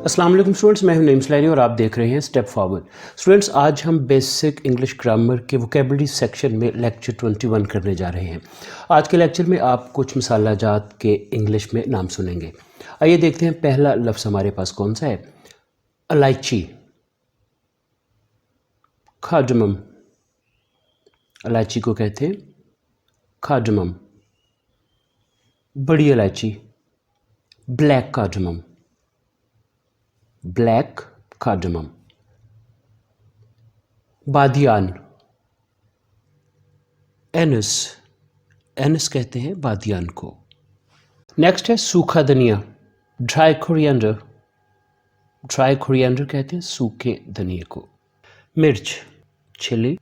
अस्सलाम वालेकुम स्टूडेंट्स, मैं हूं नईम सलारी और आप देख रहे हैं स्टेप फॉरवर्ड। स्टूडेंट्स, आज हम बेसिक इंग्लिश ग्रामर के वोकेबलरी सेक्शन में लेक्चर 21 करने जा रहे हैं। आज के लेक्चर में आप कुछ मसाला जात के इंग्लिश में नाम सुनेंगे। आइए देखते हैं पहला लफ्ज़ हमारे पास कौन सा है। इलायची, कार्डमम। इलायची को कहते हैं कार्डमम। बड़ी इलायची, ब्लैक कार्डमम, ब्लैक कार्डमम। बादियान, एनस, एनस कहते हैं बादियान को। नेक्स्ट है सूखा धनिया, ड्राई कोरिएंडर, ड्राई कोरिएंडर कहते हैं सूखे धनिए को। मिर्च, चिली,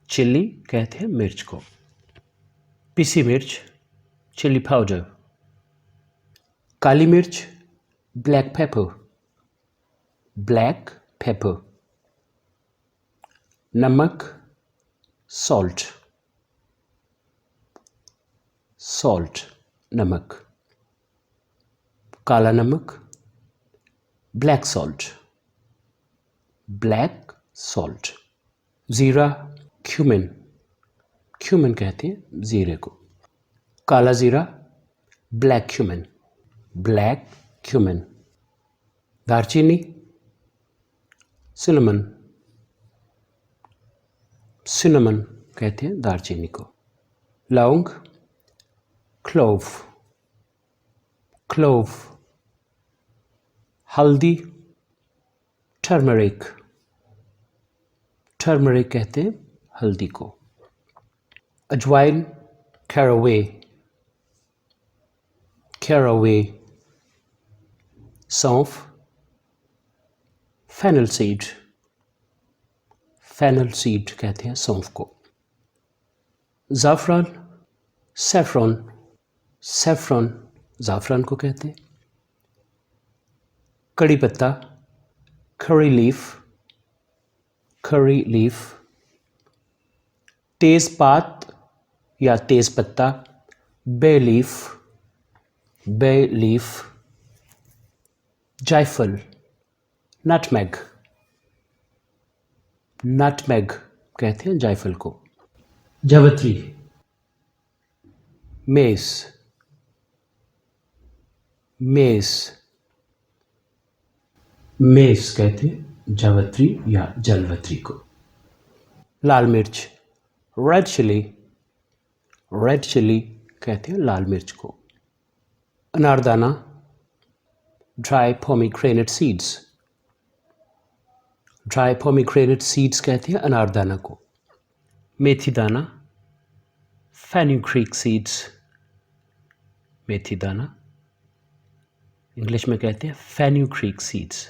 चिली कहते हैं मिर्च को। पिसी मिर्च, चिली पाउडर। काली मिर्च, ब्लैक पेपर, ब्लैक पेपर। नमक, सॉल्ट, सॉल्ट नमक। काला नमक, ब्लैक सॉल्ट, ब्लैक सॉल्ट। ज़ीरा, क्यूमिन, क्यूमिन कहते हैं ज़ीरे को। काला ज़ीरा, ब्लैक क्यूमिन, ब्लैक क्यूमिन। दालचीनी, सिनेमन, सिनेमन कहते हैं दालचीनी को। लौंग, क्लोव, क्लोव। हल्दी, टर्मरिक, टर्मरिक कहते हैं हल्दी को। अजवाइन, कैरावे, कैरावे। सौंफ, फेनल सीड, फेनल सीड कहते हैं सौंफ को। ज़ाफ़रान, सैफ़रॉन, सैफ़रॉन ज़ाफ़रान को कहते हैं। कड़ी पत्ता, करी लीफ, करी लीफ। तेज़पात या तेज़ पत्ता, बे लीफ, बे लीफ। जायफल, नटमेग, नटमेग कहते हैं जायफल को। जावित्री, मेस, मेस, मेस कहते हैं जावित्री या जलवत्री को। लाल मिर्च, रेड चिली, रेड चिली कहते हैं लाल मिर्च को। अनारदाना, dry pomegranate seeds, dry pomegranate seeds कहते हैं अनारदाना को। मेथी दाना, फेनुग्रीक सीड्स, मेथी दाना इंग्लिश में कहते हैं फेनुग्रीक सीड्स।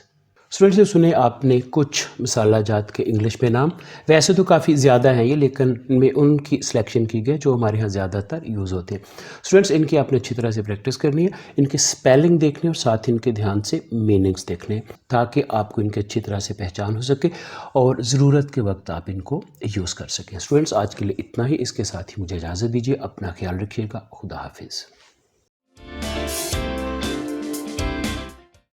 स्टूडेंट्स ने सुने आपने कुछ मसाला जात के इंग्लिश में नाम। वैसे तो काफ़ी ज़्यादा हैं ये, लेकिन इनमें उनकी सिलेक्शन की गई जो हमारे यहाँ ज़्यादातर यूज़ होते हैं। स्टूडेंट्स, इनकी आपने अच्छी तरह से प्रैक्टिस करनी है, इनके स्पेलिंग देखने और साथ ही इनके ध्यान से मीनिंग्स देखने, ताकि आपको इनके अच्छी तरह से पहचान हो सके और ज़रूरत के वक्त आप इनको यूज़ कर सकें। स्टूडेंट्स, आज के लिए इतना ही। इसके साथ ही मुझे इजाज़त दीजिए। अपना ख्याल रखिएगा। खुदा हाफिज़।